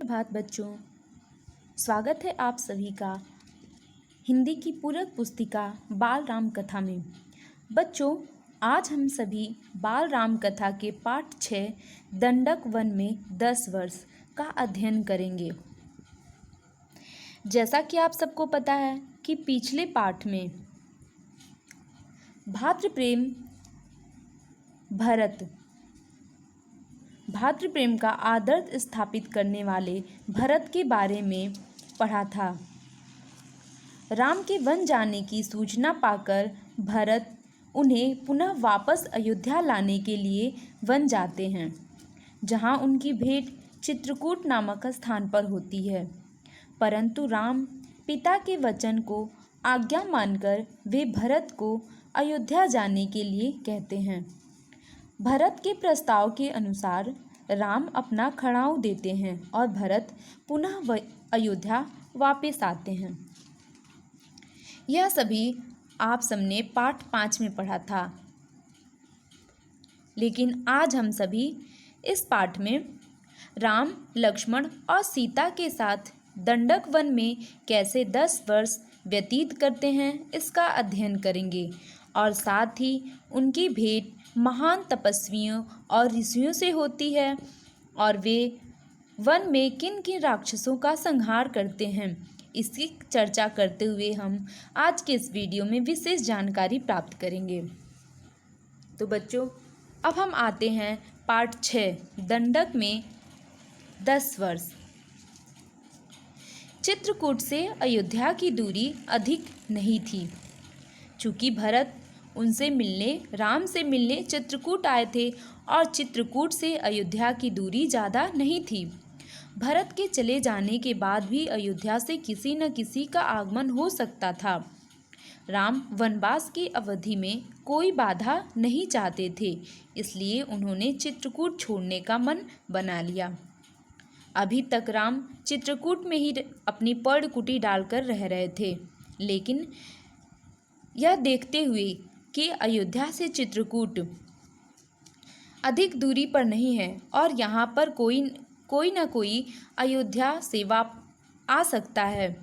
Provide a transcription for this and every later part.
प्रभात बच्चों, स्वागत है आप सभी का हिंदी की पूरक पुस्तिका बाल राम कथा में। बच्चों, आज हम सभी बाल राम कथा के पाठ 6 दंडक वन में 10 वर्ष का अध्ययन करेंगे। जैसा कि आप सबको पता है कि पिछले पाठ में भातृप्रेम का आदर्श स्थापित करने वाले भरत के बारे में पढ़ा था। राम के वन जाने की सूचना पाकर भरत उन्हें पुनः वापस अयोध्या लाने के लिए वन जाते हैं, जहां उनकी भेंट चित्रकूट नामक स्थान पर होती है। परंतु राम पिता के वचन को आज्ञा मानकर वे भरत को अयोध्या जाने के लिए कहते हैं। भरत के प्रस्ताव के अनुसार राम अपना खड़ाऊ देते हैं और भरत पुनः अयोध्या वापस आते हैं। यह सभी आप सबने पाठ 5 में पढ़ा था, लेकिन आज हम सभी इस पाठ में राम, लक्ष्मण और सीता के साथ दंडक वन में कैसे 10 वर्ष व्यतीत करते हैं इसका अध्ययन करेंगे और साथ ही उनकी भेंट महान तपस्वियों और ऋषियों से होती है और वे वन में किन किन राक्षसों का संहार करते हैं, इसकी चर्चा करते हुए हम आज के इस वीडियो में विशेष जानकारी प्राप्त करेंगे। तो बच्चों, अब हम आते हैं पाठ 6 दंडक में 10 वर्ष। चित्रकूट से अयोध्या की दूरी अधिक नहीं थी। चूँकि भरत राम से मिलने चित्रकूट आए थे और चित्रकूट से अयोध्या की दूरी ज़्यादा नहीं थी। भरत के चले जाने के बाद भी अयोध्या से किसी न किसी का आगमन हो सकता था। राम वनवास की अवधि में कोई बाधा नहीं चाहते थे, इसलिए उन्होंने चित्रकूट छोड़ने का मन बना लिया। अभी तक राम चित्रकूट में ही अपनी पर्णकुटी डालकर रह रहे थे, लेकिन यह देखते हुए कि अयोध्या से चित्रकूट अधिक दूरी पर नहीं है और यहाँ पर कोई न कोई अयोध्या से आ सकता है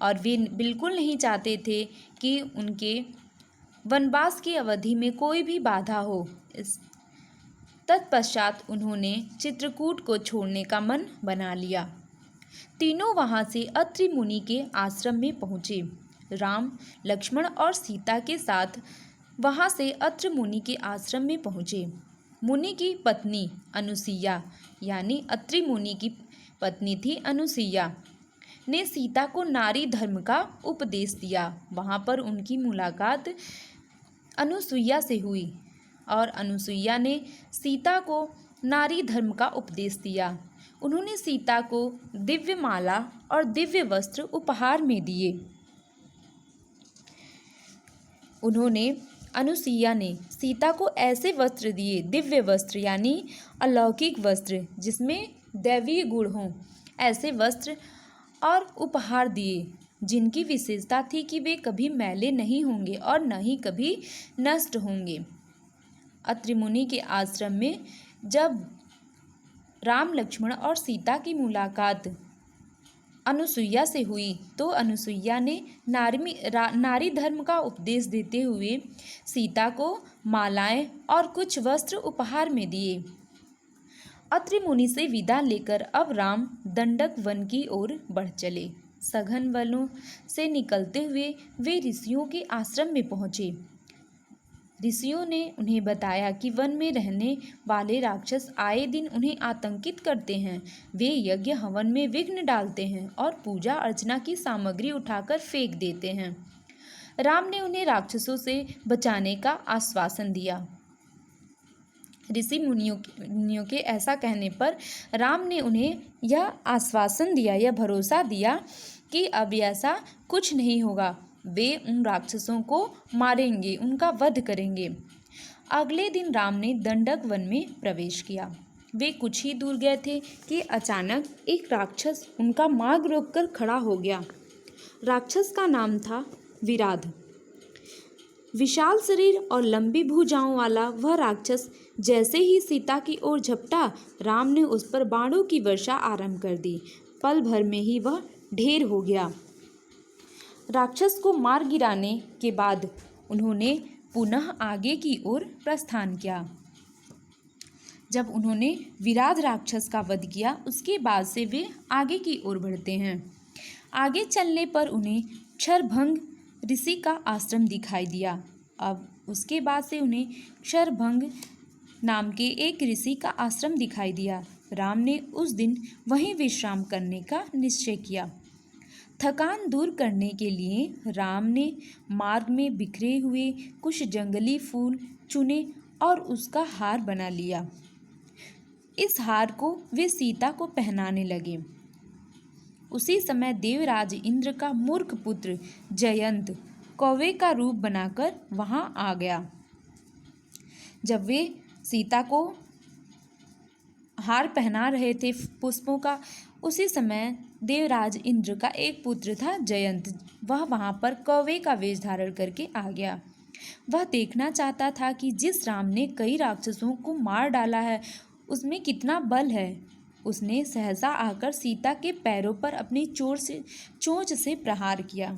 और वे बिल्कुल नहीं चाहते थे कि उनके वनवास की अवधि में कोई भी बाधा हो। तत्पश्चात उन्होंने चित्रकूट को छोड़ने का मन बना लिया। तीनों वहाँ से अत्रि मुनि के आश्रम में पहुँचे। राम, लक्ष्मण और सीता के साथ वहाँ से अत्रि मुनि के आश्रम में पहुँचे। मुनि की पत्नी अनुसुईया, यानी अत्रि मुनि की पत्नी थी अनुसुईया, ने सीता को नारी धर्म का उपदेश दिया। वहाँ पर उनकी मुलाकात अनुसुईया से हुई और अनुसुईया ने सीता को नारी धर्म का उपदेश दिया। उन्होंने सीता को दिव्य माला और दिव्य वस्त्र उपहार में दिए। अनुसुईया ने सीता को ऐसे वस्त्र दिए, दिव्य वस्त्र यानी अलौकिक वस्त्र जिसमें दैवीय गुण हों, ऐसे वस्त्र और उपहार दिए जिनकी विशेषता थी कि वे कभी मैले नहीं होंगे और न ही कभी नष्ट होंगे। अत्रि मुनि के आश्रम में जब राम, लक्ष्मण और सीता की मुलाकात अनुसुईया से हुई तो अनुसुईया ने नारी धर्म का उपदेश देते हुए सीता को मालाएं और कुछ वस्त्र उपहार में दिए। अत्रि मुनि से विदा लेकर अब राम दंडक वन की ओर बढ़ चले। सघन वनों से निकलते हुए वे ऋषियों के आश्रम में पहुँचे। ऋषियों ने उन्हें बताया कि वन में रहने वाले राक्षस आए दिन उन्हें आतंकित करते हैं। वे यज्ञ हवन में विघ्न डालते हैं और पूजा अर्चना की सामग्री उठाकर फेंक देते हैं। राम ने उन्हें राक्षसों से बचाने का आश्वासन दिया। ऋषि मुनियों के ऐसा कहने पर राम ने उन्हें यह आश्वासन दिया, यह भरोसा दिया कि अब ऐसा कुछ नहीं होगा। वे उन राक्षसों को मारेंगे, उनका वध करेंगे। अगले दिन राम ने दंडक वन में प्रवेश किया। वे कुछ ही दूर गए थे कि अचानक एक राक्षस उनका मार्ग रोककर खड़ा हो गया। राक्षस का नाम था विराध। विशाल शरीर और लंबी भुजाओं वाला वह राक्षस जैसे ही सीता की ओर झपटा, राम ने उस पर बाणों की वर्षा आरंभ कर दी। पल भर में ही वह ढेर हो गया। राक्षस को मार गिराने के बाद उन्होंने पुनः आगे की ओर प्रस्थान किया। जब उन्होंने विराध राक्षस का वध किया, उसके बाद से वे आगे की ओर बढ़ते हैं। आगे चलने पर उन्हें क्षरभंग ऋषि का आश्रम दिखाई दिया। अब उसके बाद से उन्हें क्षरभंग नाम के एक ऋषि का आश्रम दिखाई दिया। राम ने उस दिन वहीं विश्राम करने का निश्चय किया। थकान दूर करने के लिए राम ने मार्ग में बिखरे हुए कुछ जंगली फूल चुने और उसका हार बना लिया। इस हार को वे सीता को पहनाने लगे। उसी समय देवराज इंद्र का मूर्ख पुत्र जयंत कौवे का रूप बनाकर वहां आ गया। जब वे सीता को हार पहना रहे थे पुष्पों का, उसी समय देवराज इंद्र का एक पुत्र था जयंत। वह वहां पर कौवे का वेश धारण करके आ गया। वह देखना चाहता था कि जिस राम ने कई राक्षसों को मार डाला है, उसमें कितना बल है। उसने सहसा आकर सीता के पैरों पर अपनी चोंच से प्रहार किया।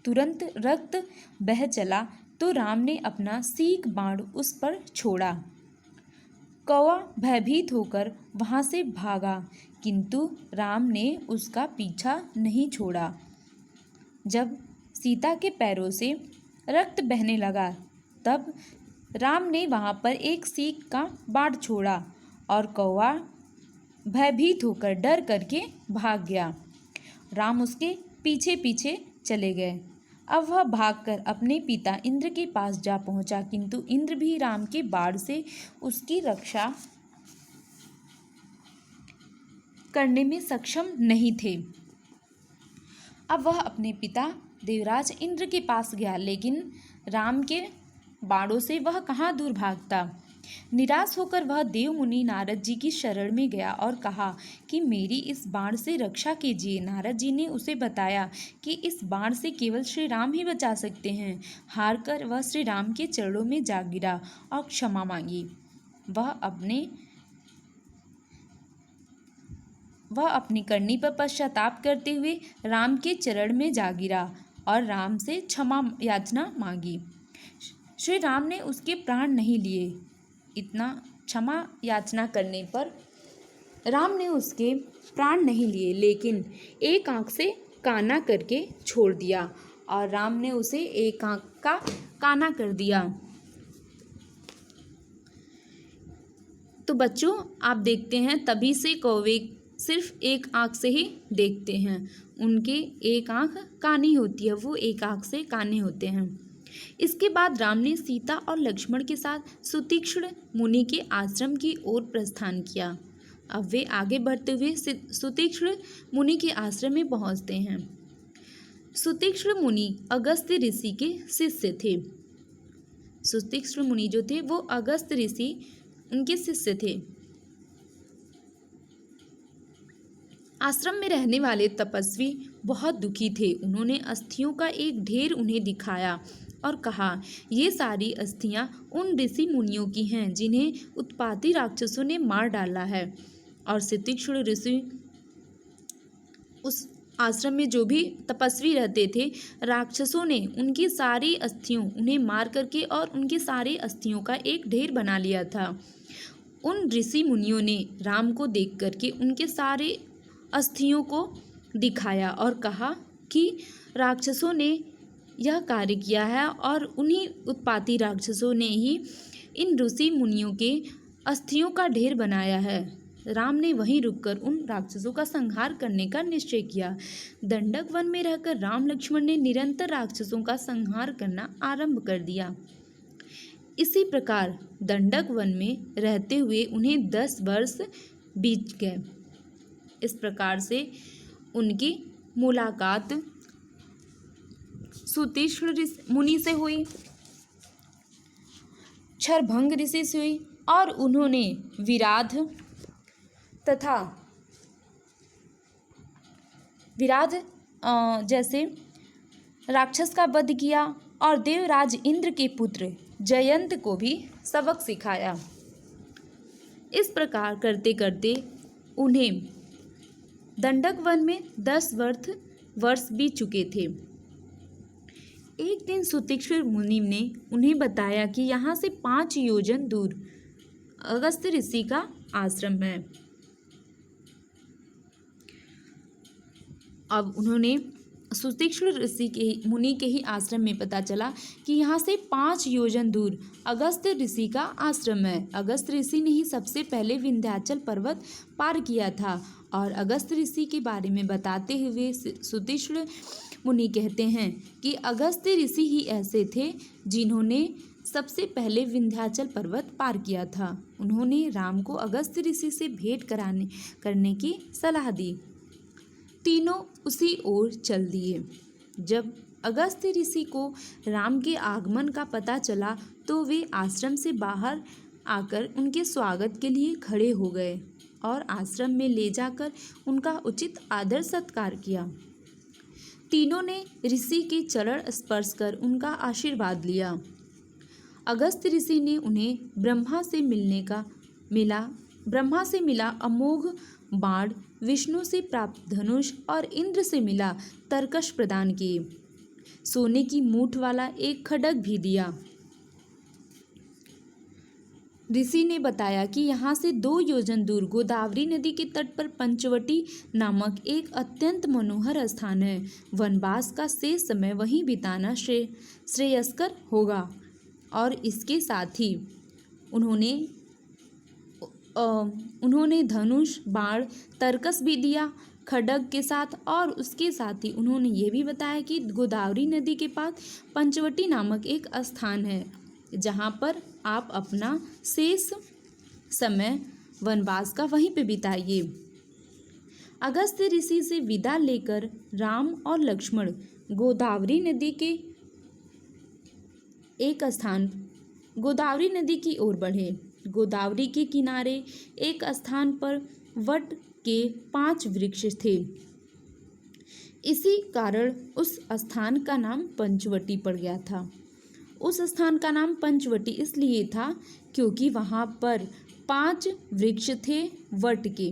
तुरंत रक्त बह चला तो राम ने अपना सीक बाण उस पर छोड़ा। कौवा भयभीत होकर वहां से भागा, किंतु राम ने उसका पीछा नहीं छोड़ा। जब सीता के पैरों से रक्त बहने लगा, तब राम ने वहां पर एक सीक का बाण छोड़ा और कौवा भयभीत होकर डर करके भाग गया। राम उसके पीछे पीछे चले गए। अब वह भागकर अपने पिता इंद्र के पास जा पहुंचा, किंतु इंद्र भी राम के बाण से उसकी रक्षा करने में सक्षम नहीं थे। अब वह अपने पिता देवराज इंद्र के पास गया, लेकिन राम के बाणों से वह कहाँ दूर भागता। निराश होकर वह देव मुनि नारद जी की शरण में गया और कहा कि मेरी इस बाण से रक्षा कीजिए। नारद जी ने उसे बताया कि इस बाण से केवल श्री राम ही बचा सकते हैं। हार कर वह श्री राम के चरणों में जा गिरा और क्षमा मांगी। वह अपनी करनी पर पश्चाताप करते हुए राम के चरण में जा गिरा और राम से क्षमा याचना मांगी। श्री राम ने उसके प्राण नहीं लिए। इतना क्षमा याचना करने पर राम ने उसके प्राण नहीं लिए, लेकिन एक आंख से काना करके छोड़ दिया और राम ने उसे एक आंख का काना कर दिया। तो बच्चों, आप देखते हैं तभी से कौवे सिर्फ एक आंख से ही देखते हैं। उनके एक आंख कानी होती है, वो एक आंख से काने होते हैं। इसके बाद राम ने सीता और लक्ष्मण के साथ सुतीक्ष्ण मुनि के आश्रम की ओर प्रस्थान किया। अब वे आगे बढ़ते हुए सुतीक्ष्ण मुनि के आश्रम में पहुंचते हैं। सुतीक्ष्ण मुनि अगस्त्य ऋषि के शिष्य थे। सुतीक्ष्ण मुनि जो थे वो अगस्त्य ऋषि उनके शिष्य थे। आश्रम में रहने वाले तपस्वी बहुत दुखी थे। उन्होंने अस्थियों का एक ढेर उन्हें दिखाया और कहा, ये सारी अस्थियां उन ऋषि मुनियों की हैं जिन्हें उत्पाती राक्षसों ने मार डाला है। और सुतीक्ष्ण ऋषि उस आश्रम में जो भी तपस्वी रहते थे, राक्षसों ने उनकी सारी अस्थियों उन्हें मार करके और उनकी सारी अस्थियों का एक ढेर बना लिया था। उन ऋषि मुनियों ने राम को देख करके उनके सारे अस्थियों को दिखाया और कहा कि राक्षसों ने यह कार्य किया है और उन्हीं उत्पाती राक्षसों ने ही इन ऋषि मुनियों के अस्थियों का ढेर बनाया है। राम ने वहीं रुककर उन राक्षसों का संहार करने का निश्चय किया। दंडक वन में रहकर राम लक्ष्मण ने निरंतर राक्षसों का संहार करना आरंभ कर दिया। इसी प्रकार दंडक वन में रहते हुए उन्हें 10 वर्ष बीत गए। इस प्रकार से उनकी मुलाकात सुतीक्ष्ण मुनि से हुई, क्षरभंग ऋषि से हुई और उन्होंने विराध जैसे राक्षस का वध किया और देवराज इंद्र के पुत्र जयंत को भी सबक सिखाया। इस प्रकार करते करते उन्हें दंडक वन में 10 वर्ष बीत चुके थे। एक दिन सुतीक्ष्ण मुनि ने उन्हें बताया कि यहाँ से 5 योजन दूर अगस्त्य ऋषि का आश्रम है। अब उन्होंने सुतीक्ष्ण ऋषि के मुनि के ही आश्रम में पता चला कि यहाँ से 5 योजन दूर अगस्त्य ऋषि का आश्रम है। अगस्त्य ऋषि ने ही सबसे पहले विंध्याचल पर्वत पार किया था। और अगस्त्य ऋषि के बारे में बताते हुए सुतीक्ष्ण मुनि कहते हैं कि अगस्त्य ऋषि ही ऐसे थे जिन्होंने सबसे पहले विंध्याचल पर्वत पार किया था। उन्होंने राम को अगस्त्य ऋषि से भेंट करने की सलाह दी। तीनों उसी ओर चल दिए। जब अगस्त्य ऋषि को राम के आगमन का पता चला तो वे आश्रम से बाहर आकर उनके स्वागत के लिए खड़े हो गए और आश्रम में ले जाकर उनका उचित आदर सत्कार किया। तीनों ने ऋषि के चरण स्पर्श कर उनका आशीर्वाद लिया। अगस्त्य ऋषि ने उन्हें ब्रह्मा से मिला अमोघ बाण, विष्णु से प्राप्त धनुष और इंद्र से मिला तरकश प्रदान किए। सोने की मूठ वाला एक खड्ग भी दिया। ऋषि ने बताया कि यहाँ से 2 योजन दूर गोदावरी नदी के तट पर पंचवटी नामक एक अत्यंत मनोहर स्थान है। वनवास का शेष समय वहीं बिताना श्रेयस्कर होगा। और इसके साथ ही उन्होंने धनुष, बाण, तरकस भी दिया खड्ग के साथ। और उसके साथ ही उन्होंने ये भी बताया कि गोदावरी नदी के पास पंचवटी नामक एक स्थान है जहाँ पर आप अपना शेष समय वनवास का वहीं पे बिताइए। अगस्त्य ऋषि से विदा लेकर राम और लक्ष्मण गोदावरी नदी की ओर बढ़े। गोदावरी के किनारे एक स्थान पर वट के 5 वृक्ष थे। इसी कारण उस स्थान का नाम पंचवटी पड़ गया था। उस स्थान का नाम पंचवटी इसलिए था क्योंकि वहाँ पर 5 वृक्ष थे वट के।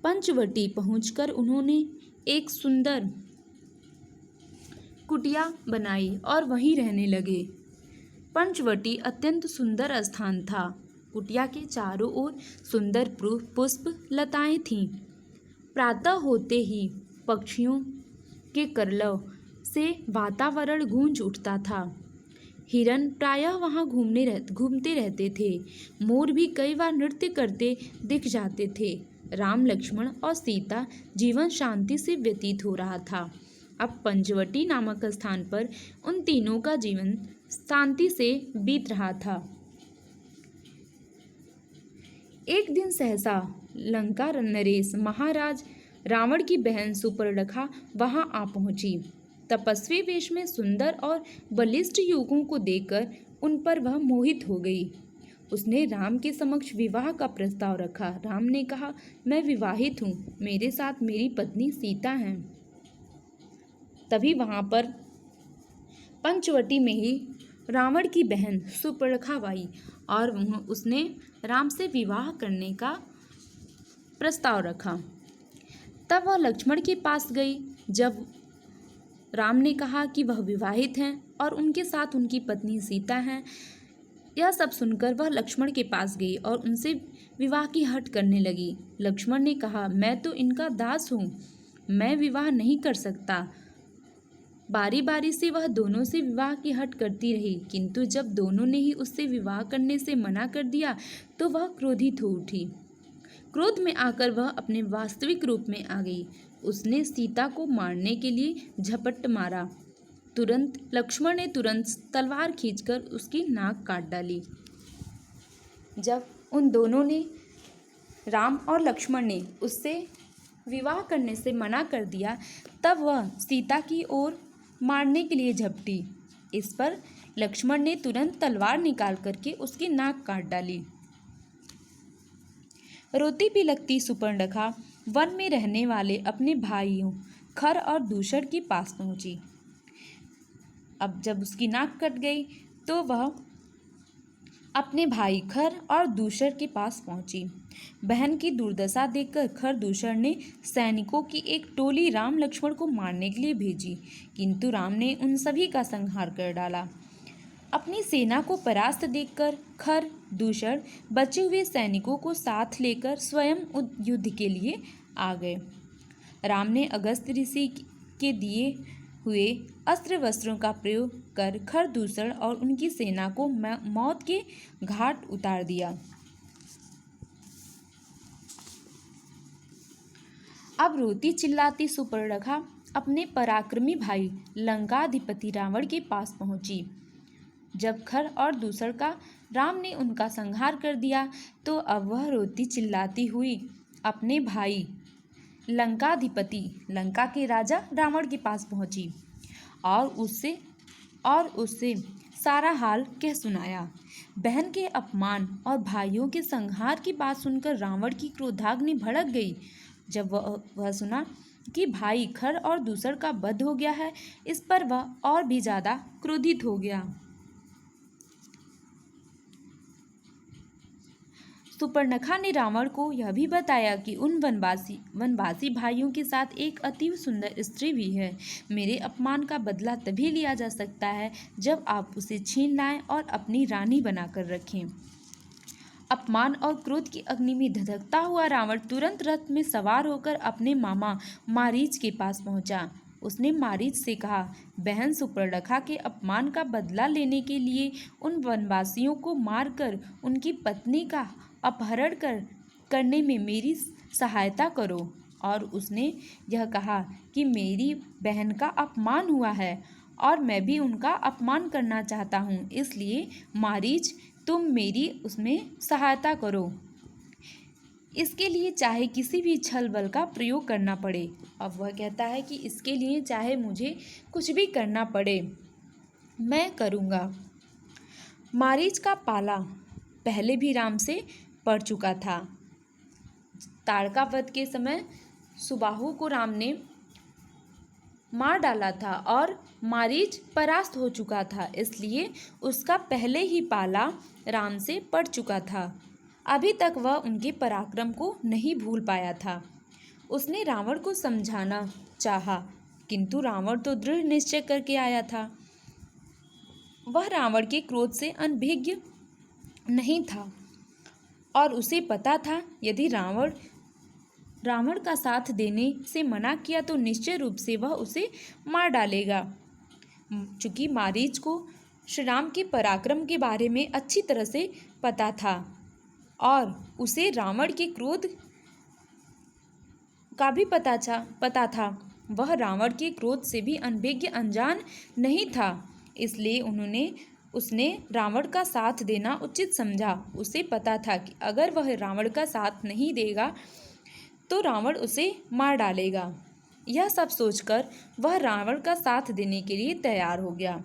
पंचवटी पहुंचकर उन्होंने एक सुंदर कुटिया बनाई और वहीं रहने लगे। पंचवटी अत्यंत सुंदर स्थान था। कुटिया के चारों ओर सुंदर पुष्प लताएं थीं। प्रातः होते ही पक्षियों के कलरव से वातावरण गूंज उठता था। हिरन प्रायः वहाँ घूमते रहते थे। मोर भी कई बार नृत्य करते दिख जाते थे। राम, लक्ष्मण और सीता जीवन शांति से व्यतीत हो रहा था। अब पंचवटी नामक स्थान पर उन तीनों का जीवन शांति से बीत रहा था। एक दिन सहसा लंका नरेश महाराज रावण की बहन सुपर्णखा वहां आ पहुंची। तपस्वी वेश में सुंदर और बलिष्ठ युवकों को देखकर उन पर वह मोहित हो गई। उसने राम के समक्ष विवाह का प्रस्ताव रखा। राम ने कहा, मैं विवाहित हूँ, मेरे साथ मेरी पत्नी सीता है। तभी वहां पर पंचवटी में ही रावण की बहन सुपर्णखा आई और उसने राम से विवाह करने का प्रस्ताव रखा। तब वह लक्ष्मण के पास गई। जब राम ने कहा कि वह विवाहित हैं और उनके साथ उनकी पत्नी सीता हैं, यह सब सुनकर वह लक्ष्मण के पास गई और उनसे विवाह की हठ करने लगी। लक्ष्मण ने कहा, मैं तो इनका दास हूँ, मैं विवाह नहीं कर सकता। बारी बारी से वह दोनों से विवाह की हठ करती रही, किंतु जब दोनों ने ही उससे विवाह करने से मना कर दिया तो वह क्रोधित हो उठी। क्रोध में आकर वह अपने वास्तविक रूप में आ गई। उसने सीता को मारने के लिए झपट मारा। लक्ष्मण ने तुरंत तलवार खींचकर उसकी नाक काट डाली। जब उन दोनों ने, राम और लक्ष्मण ने उससे विवाह करने से मना कर दिया, तब वह सीता की ओर मारने के लिए झपटी। इस पर लक्ष्मण ने तुरंत तलवार निकाल करके उसकी नाक काट डाली। रोती बिलखती सुपर्णखा वन में रहने वाले अपने भाइयों खर और दूषण के पास पहुंची। अब जब उसकी नाक कट गई तो वह अपने भाई खर और दूसर के पास पहुंची। बहन की दुर्दशा देखकर खर दूसर ने सैनिकों की एक टोली राम लक्ष्मण को मारने के लिए भेजी, किंतु राम ने उन सभी का संहार कर डाला। अपनी सेना को परास्त देखकर खर दूसर बचे हुए सैनिकों को साथ लेकर स्वयं युद्ध के लिए आ गए। राम ने अगस्त ऋषि के दिए हुए अस्त्र वस्त्रों का प्रयोग कर खर दूसर और उनकी सेना को मौत के घाट उतार दिया। अब रोती चिल्लाती सुपर्णखा अपने पराक्रमी भाई लंकाधिपति रावण के पास पहुंची। जब खर और दूसर का राम ने उनका संहार कर दिया तो अब वह रोती चिल्लाती हुई अपने भाई लंकाधिपति लंका के राजा रावण के पास पहुंची और उससे सारा हाल कह सुनाया। बहन के अपमान और भाइयों के संहार की बात सुनकर रावण की क्रोधाग्नि भड़क गई। जब वह सुना कि भाई खर और दूसर का वध हो गया है, इस पर वह और भी ज़्यादा क्रोधित हो गया। सुपर्णखा ने रावण को यह भी बताया कि उन वनवासी भाइयों के साथ एक अति सुंदर स्त्री भी है। मेरे अपमान का बदला तभी लिया जा सकता है जब आप उसे छीन लाएं और अपनी रानी बनाकर रखें। अपमान और क्रोध की अग्नि में धधकता हुआ रावण तुरंत रथ में सवार होकर अपने मामा मारीच के पास पहुंचा। उसने मारीच से कहा, बहन सुपर्णखा के अपमान का बदला लेने के लिए उन वनवासियों को मारकर उनकी पत्नी का अपहरण करने में मेरी सहायता करो। और उसने यह कहा कि मेरी बहन का अपमान हुआ है और मैं भी उनका अपमान करना चाहता हूँ, इसलिए मारीच तुम मेरी उसमें सहायता करो। इसके लिए चाहे किसी भी छल बल का प्रयोग करना पड़े। अब वह कहता है कि इसके लिए चाहे मुझे कुछ भी करना पड़े मैं करूँगा। मारीच का पाला पहले भी राम से पड़ चुका था। ताड़का वध के समय सुबाहु को राम ने मार डाला था और मारीच परास्त हो चुका था, इसलिए उसका पहले ही पाला राम से पड़ चुका था। अभी तक वह उनके पराक्रम को नहीं भूल पाया था। उसने रावण को समझाना चाहा, किंतु रावण तो दृढ़ निश्चय करके आया था। वह रावण के क्रोध से अनभिज्ञ नहीं था और उसे पता था यदि रावण का साथ देने से मना किया तो निश्चय रूप से वह उसे मार डालेगा। चूँकि मारीच को श्री राम के पराक्रम के बारे में अच्छी तरह से पता था और उसे रावण के क्रोध का भी पता था। वह रावण के क्रोध से भी अनभिज्ञ अनजान नहीं था, इसलिए उसने रावण का साथ देना उचित समझा। उसे पता था कि अगर वह रावण का साथ नहीं देगा तो रावण उसे मार डालेगा। यह सब सोचकर वह रावण का साथ देने के लिए तैयार हो गया।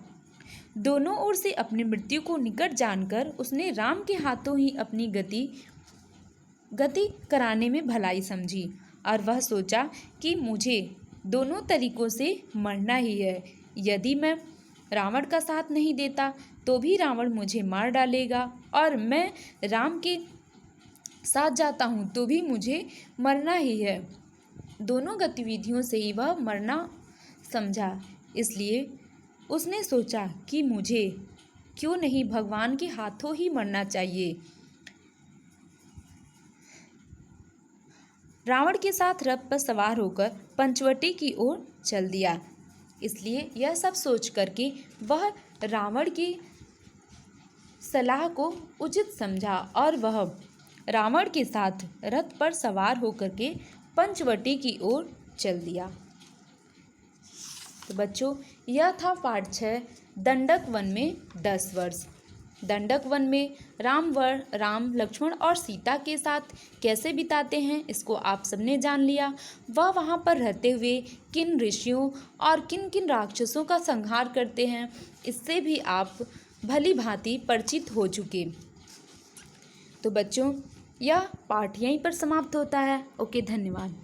दोनों ओर से अपनी मृत्यु को निकट जानकर उसने राम के हाथों ही अपनी गति कराने में भलाई समझी और वह सोचा कि मुझे दोनों तरीकों से मरना ही है। यदि मैं रावण का साथ नहीं देता तो भी रावण मुझे मार डालेगा और मैं राम के साथ जाता हूँ तो भी मुझे मरना ही है। दोनों गतिविधियों से ही वह मरना समझा, इसलिए उसने सोचा कि मुझे क्यों नहीं भगवान के हाथों ही मरना चाहिए। रावण के साथ रथ पर सवार होकर पंचवटी की ओर चल दिया। इसलिए यह सब सोच करके वह रावण की सलाह को उचित समझा और वह रावण के साथ रथ पर सवार होकर के पंचवटी की ओर चल दिया। तो बच्चों, यह था पाठ 6 दंडक वन में 10 वर्ष। दंडक वन में राम लक्ष्मण और सीता के साथ कैसे बिताते हैं इसको आप सबने जान लिया। वह वहाँ पर रहते हुए किन ऋषियों और किन किन राक्षसों का संहार करते हैं इससे भी आप भली भांति परिचित हो चुके। तो बच्चों, यह पाठ यहीं पर समाप्त होता है। ओके, धन्यवाद।